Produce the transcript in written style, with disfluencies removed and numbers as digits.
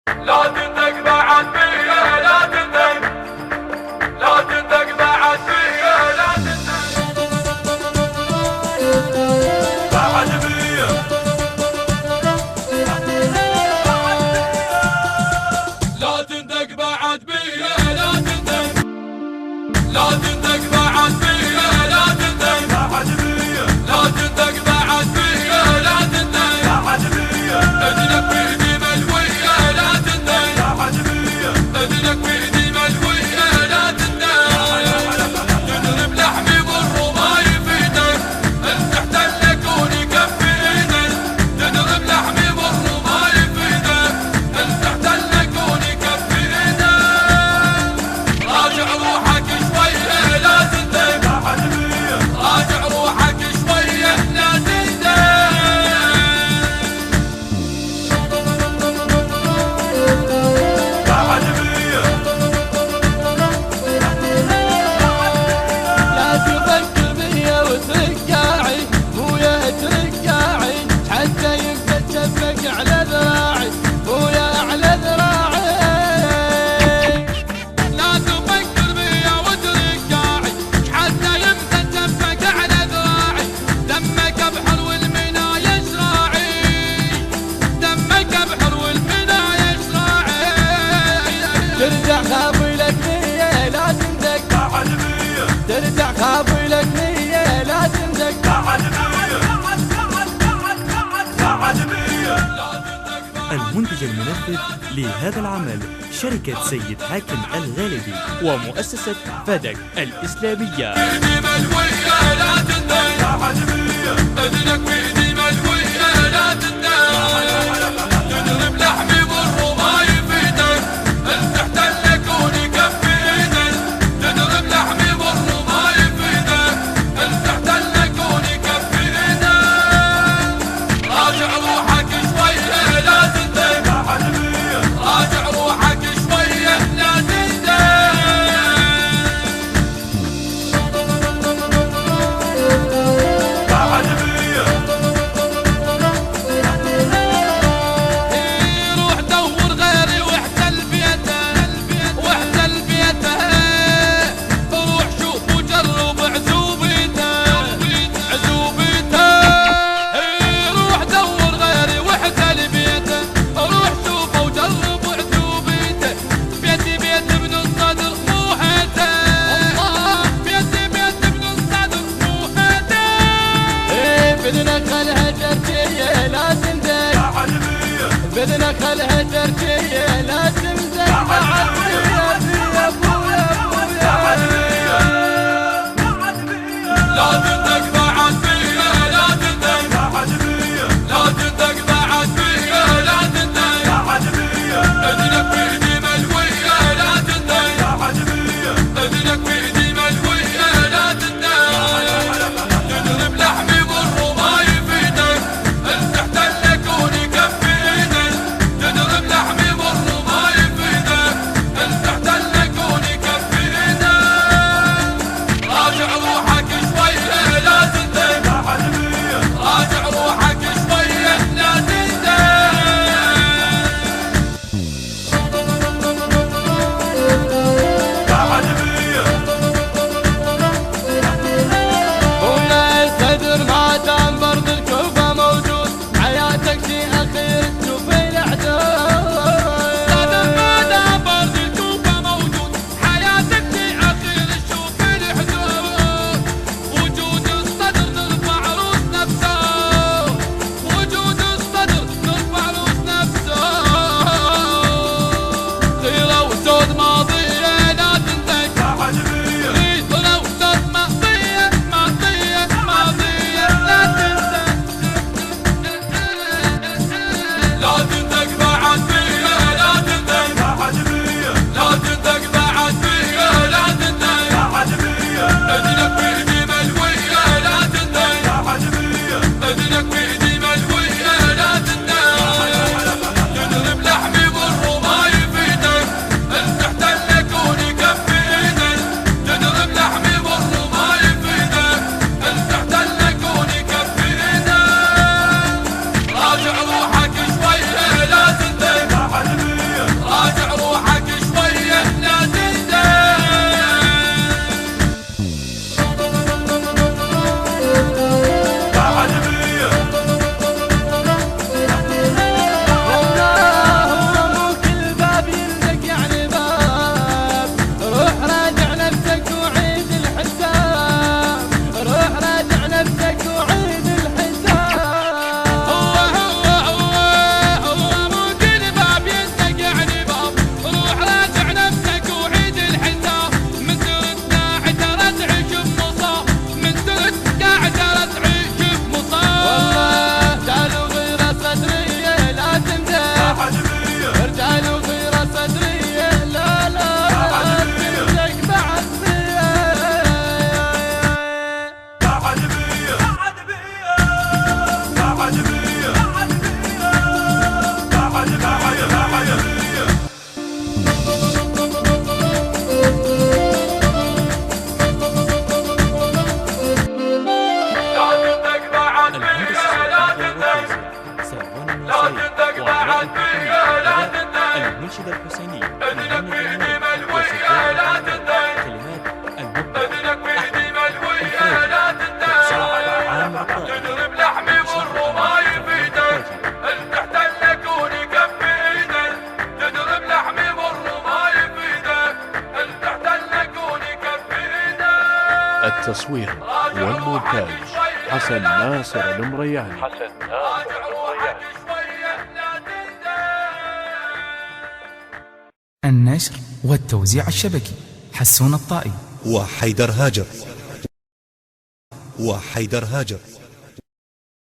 لا تندق بعد بيا، لا تندق، لا تندق بعد بيا، لا تندق بعد بيا، لا تندق بعد بيا، لا تندق، لا تندق بعد بيا، لا تندق بعد بيا، لا تندق بعد بيا، لا تندق بعد بيا، اذنك بيدي ملوية، لا تندق بعد بيا، اذنك بيدي ملوية، لا تندق تضرب لحمي بالرما يفيدك، انت احتلك ونكفي ايدك، تضرب لحمي بالرما يفيدك، انت احتلك ونكفي ايدك، راجع روحك شوية لا تندق بعد بيا، راجع روحك شوية لا تندق بعد بيا، لا تفكر بيا وترقاعي ويا ترقاعي حتى يبقى تشبك على ذراعي ويا على ذراعي. لا تفكر بيا وترقاعي حتى يبقى تشبك على ذراعي، دمك بحر والمنى يشراعي، دمك بحر والمنى يشراعي. ترجع خافلك نية لا تندق بعد بيا، ترجع خافلك نية لا تندق بعد بيا، بعد بيا، لا تندق المنتج المنفذ لهذا العمل شركة سيد حاكم الغالبي ومؤسسة فدك الإسلامية. بيدي ملوية لا تندق بعد بيا، اذنك بيدي ملوية لا تندق تضرب لحمي بالرما يفيدك، انت احتلك ونكفي ايدك، تضرب لحمي بالرما يفيدك، انت احتلك ونكفي ايدك، راجع روحك شوية لا تندق بعد بيا، راجع روحك شوية لا تندق بعد بيا، روح دور غيري واحتل بيته واحتل بيته، روح شوف وجرب عزوبيته عزوبيته. روح دور غيري واحتل بيته، روح شوف وجرب عزوبيته، بيتي بيت ابن الصدر مو هيته، بيتي بيت ابن الصدر مو هيته. بدنا خلها جرجية لا تندق بعد بيا، بدنا خلها جرجية لا تندق بعد بيا بيا بويا بعد بويا. بيا، لا تندق بعد بيا، لا تندق بعد بيا، لا تندق بعد بيا، لا تندق بعد بيا، اذنك بيدي ملوية لا تندق بعد بيا، اذنك بيدي ملوية لا تندق تضرب لحمي بالرما يفيدك، انت احتلك ونكفي ايدك، تضرب لحمي بالرما يفيدك، انت احتلك ونكفي ايدك، راجع روحك شوية الناشد الحسيني اذنك محمد في المنير ملوية لا تندم، كلمات المبدع اذنك في ملوية لا تندم، عامر الطائي تضرب لحمي والرو ما يفيدك، تحتل كوني كف ايدك، تضرب لحمي والرو ما يفيدك، تحتل كوني كف ايدك. التصوير والمونتاج حسن ناصر المرياني. راجع روحك شوية لا تندم. النشر والتوزيع الشبكي حسون الطائي وحيدر هاجر